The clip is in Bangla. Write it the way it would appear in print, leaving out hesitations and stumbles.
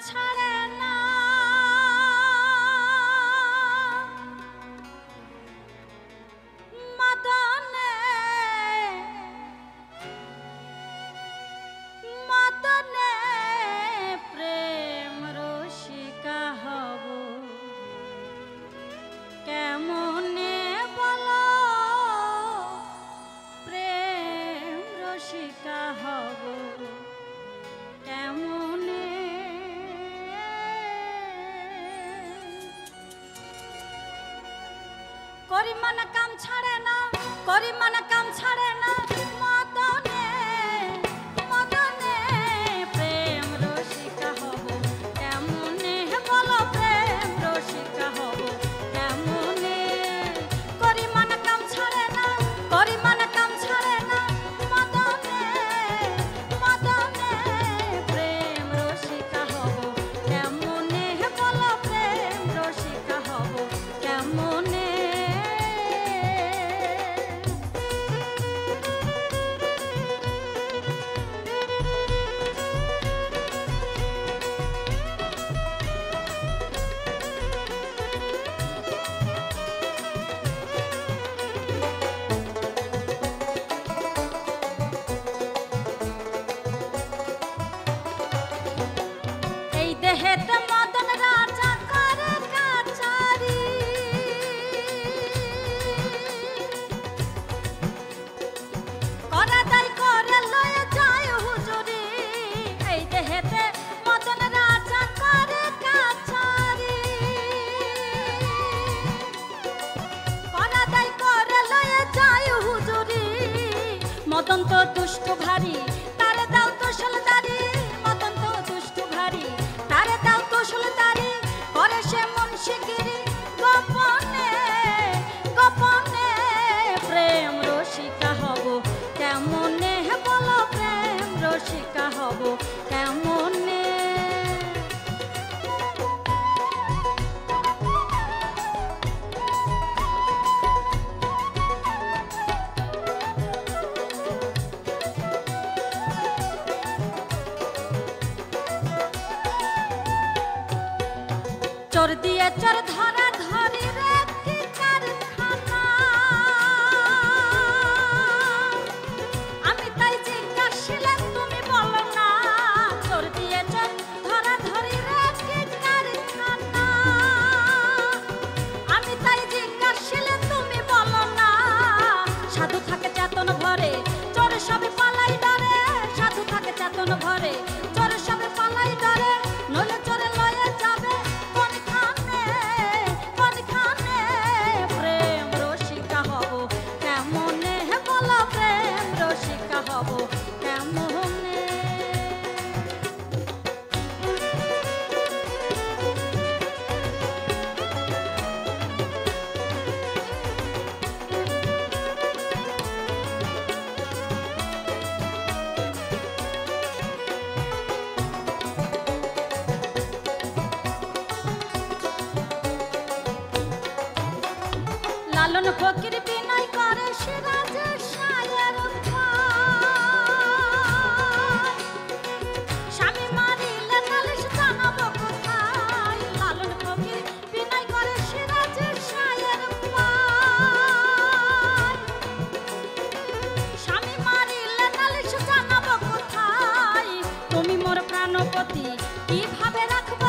ছাড়ে না মদনে মদনে প্রেম রসিকা হব কেমনে বলো প্রেম রসিকা হব কেমনে করি মানা কাম ছাড়ে না করি মানা কাম ছাড়ে না মদনে মদনে প্রেম রসিকা হব কেমনে বলো প্রেম রসিকা হব কেমনে করি মানা কাম ছাড়ে না করি মানা কাম ছাড়ে না মদনে মদনে প্রেম রসিকা হব কেমনে বলো প্রেম রসিকা হব কেমনে দেহেতে মদন রাজা করে কাচারি করে দাই করে লয়ে যায় হুজুরি এই দেহেতে মদন রাজা করে কাচারি করে দাই করে লয়ে যায় হুজুরি মদন তো দুষ্ট ভারী তারে দাও তো সলদারি মদন তো দুষ্ট ভারী তারে দাও কৌশল তারি করে সে মুন্সিগিরি গোপনে গোপনে প্রেম রসিকা হব কেমনে বলো প্রেম রসিকা হব কেমনে চোর দিয়ে চোর ধরা ধরি রে কি কারখানা আমি তাই জিজ্ঞাসিলে তুমি বলো না চোর দিয়ে চোর ধরা ধরি রে কি কারখানা আমি তাই জিজ্ঞাসিলে তুমি বলো না সাধু থাকে চেতন ভরে চোর সবে পালাই ডরে সাধু থাকে চেতন ভরে চোর সবে পালাই ডরে নলে চোরে লয়ে যাবে প্রেম রসিকা হব কেমনে বলো প্রেম রসিকা হব কেমনে লালন ফকির বিনয় করে সিরাজের শায়ের স্বামী মারিলে নালিশ জানাবো কোথায় লালন ফকির বিনয় করে সিরাজের শায়ের স্বামী মারিলে নালিশ জানাবো কোথায় তুমি মোর প্রাণপতি কিভাবে রাখবে